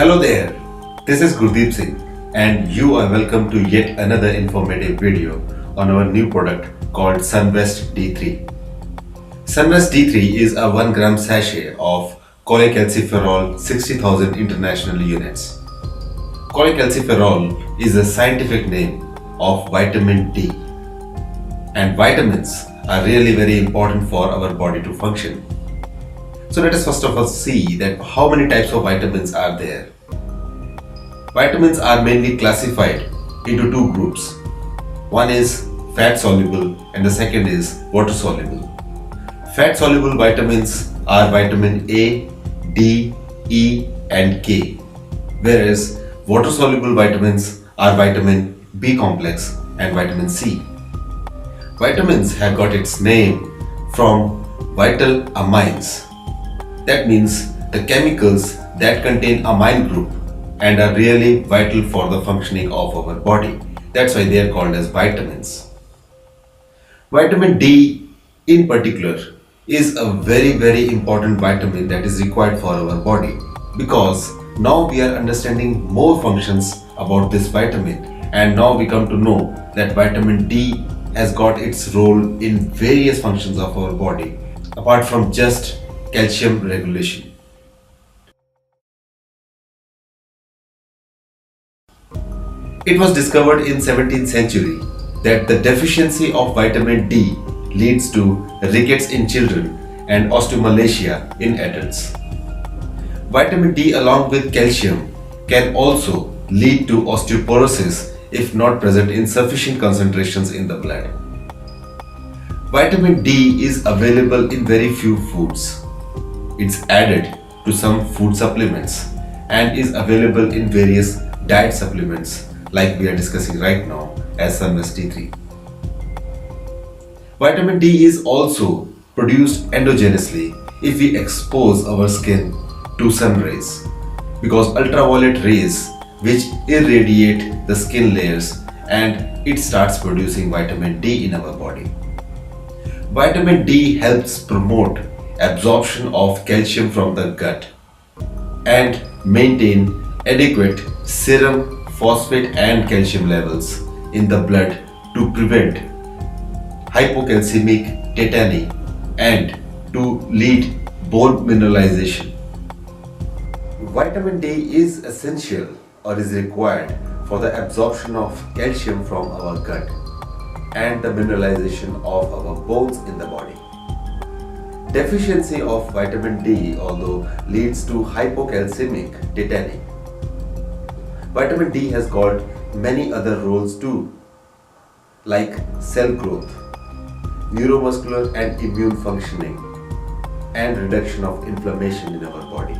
Hello there, this is Gurdeep Singh and you are welcome to yet another informative video on our new product called Sunvest D3. Sunvest D3 is a 1 gram sachet of cholecalciferol 60,000 international units. Cholecalciferol is a scientific name of vitamin D, and vitamins are really very important for our body to function. So let us first of all see that how many types of vitamins are there. Vitamins are mainly classified into two groups. One is fat soluble and the second is water soluble. Fat soluble vitamins are vitamin A, D, E and K, whereas water soluble vitamins are vitamin B complex and vitamin C. Vitamins have got its name from vital amines. That means the chemicals that contain amine group and are really vital for the functioning of our body. That's why they are called as vitamins. Vitamin D in particular is a very important vitamin that is required for our body, because now we are understanding more functions about this vitamin, and now we come to know that vitamin D has got its role in various functions of our body apart from just calcium regulation. It was discovered in 17th century that the deficiency of vitamin D leads to rickets in children and osteomalacia in adults. Vitamin D along with calcium can also lead to osteoporosis if not present in sufficient concentrations in the blood. Vitamin D is available in very few foods. It's added to some food supplements and is available in various diet supplements like we are discussing right now as Sunvest D3. Vitamin D is also produced endogenously if we expose our skin to sun rays, because ultraviolet rays which irradiate the skin layers and it starts producing vitamin D in our body. Vitamin D helps promote absorption of calcium from the gut and maintain adequate serum phosphate and calcium levels in the blood to prevent hypocalcemic tetany and to lead bone mineralization. Vitamin D is essential or is required for the absorption of calcium from our gut and the mineralization of our bones in the body. Deficiency of vitamin D although leads to hypocalcemic tetany. Vitamin D has got many other roles too, like cell growth, neuromuscular and immune functioning, and reduction of inflammation in our body.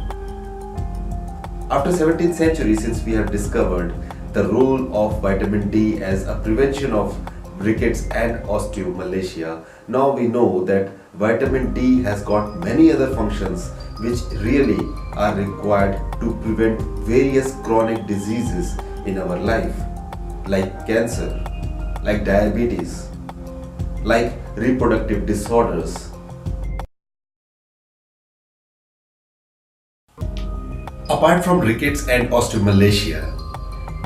After 17th century, since we have discovered the role of vitamin D as a prevention of rickets and osteomalacia, now we know that vitamin D has got many other functions which really are required to prevent various chronic diseases in our life, like cancer, like diabetes, like reproductive disorders. Apart from rickets and osteomalacia,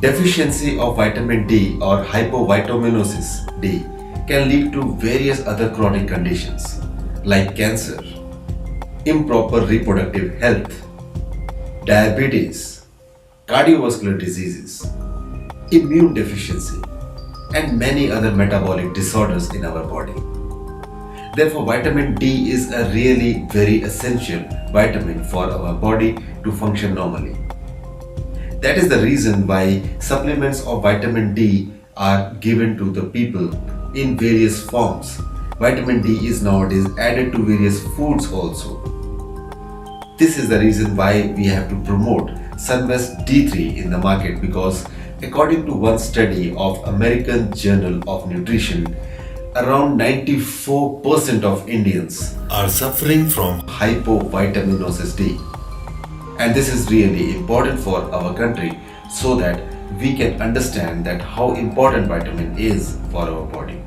deficiency of vitamin D or hypovitaminosis D can lead to various other chronic conditions like cancer, improper reproductive health, diabetes, cardiovascular diseases, immune deficiency, and many other metabolic disorders in our body. Therefore, vitamin D is a really very essential vitamin for our body to function normally. That is the reason why supplements of vitamin D are given to the people in various forms. Vitamin D is nowadays added to various foods also. This is the reason why we have to promote Sunvest D3 in the market, because according to one study of American Journal of Nutrition, around 94% of Indians are suffering from hypovitaminosis D. And this is really important for our country so that we can understand that how important vitamin is for our body.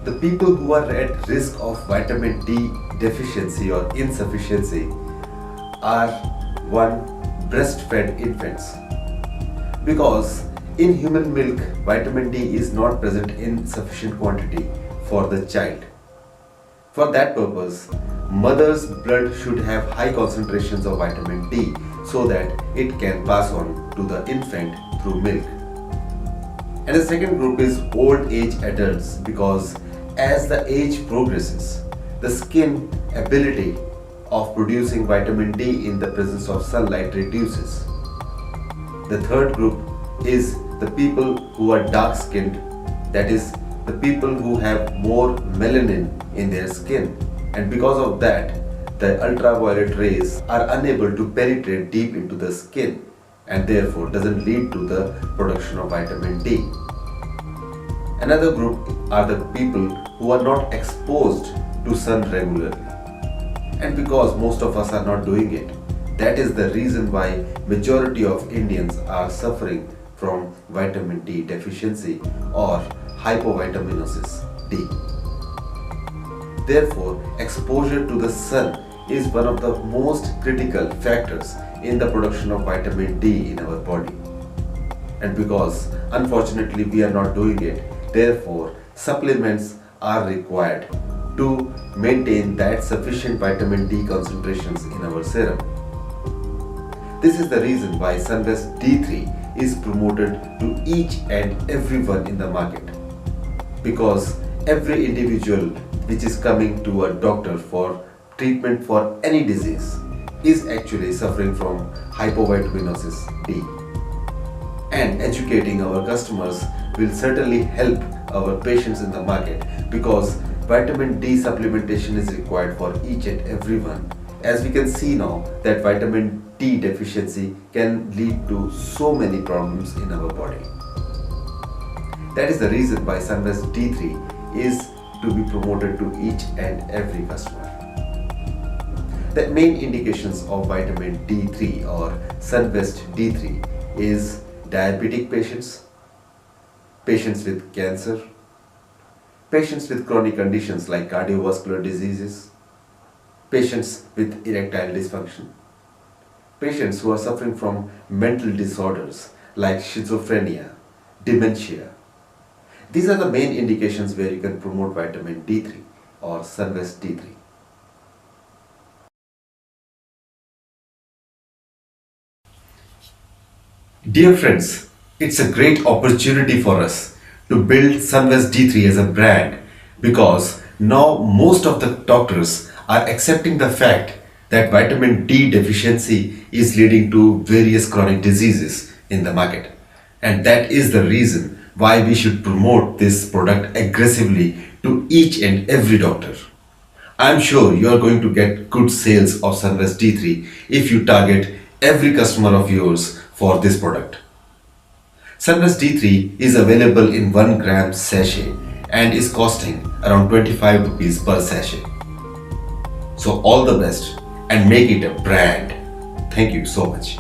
The people who are at risk of vitamin D deficiency or insufficiency are one, breastfed infants, because in human milk vitamin D is not present in sufficient quantity for the child. For that purpose, mother's blood should have high concentrations of vitamin D so that it can pass on to the infant through milk. And the second group is old age adults, because as the age progresses, the skin ability of producing vitamin D in the presence of sunlight reduces. The third group is the people who are dark skinned, that is, the people who have more melanin in their skin, and because of that, the ultraviolet rays are unable to penetrate deep into the skin and therefore doesn't lead to the production of vitamin D. Another group are the people who are not exposed to sun regularly, and because most of us are not doing it, that is the reason why majority of Indians are suffering from vitamin D deficiency or hypovitaminosis D. Therefore, exposure to the sun is one of the most critical factors in the production of vitamin D in our body. And because unfortunately we are not doing it, therefore supplements are required to maintain that sufficient vitamin D concentrations in our serum. This is the reason why Sunrest D3 is promoted to each and everyone in the market, because every individual which is coming to a doctor for treatment for any disease is actually suffering from hypovitaminosis D. And educating our customers will certainly help our patients in the market, because vitamin D supplementation is required for each and everyone. As we can see now that vitamin D deficiency can lead to so many problems in our body. That is the reason why Sunrest D3 is to be promoted to each and every customer. The main indications of vitamin D3 or Sunrest D3 is diabetic patients, patients with cancer, patients with chronic conditions like cardiovascular diseases, patients with erectile dysfunction, patients who are suffering from mental disorders like schizophrenia, dementia. These are the main indications where you can promote vitamin D3 or Sunrest D3. Dear friends, it's a great opportunity for us to build Sunrest D3 as a brand, because now most of the doctors are accepting the fact that vitamin D deficiency is leading to various chronic diseases in the market. And that is the reason why we should promote this product aggressively to each and every doctor. I'm sure you are going to get good sales of Sunrest D3 if you target every customer of yours for this product. Sunrest D3 is available in 1 gram sachet and is costing around 25 rupees per sachet. So all the best and make it a brand. Thank you so much.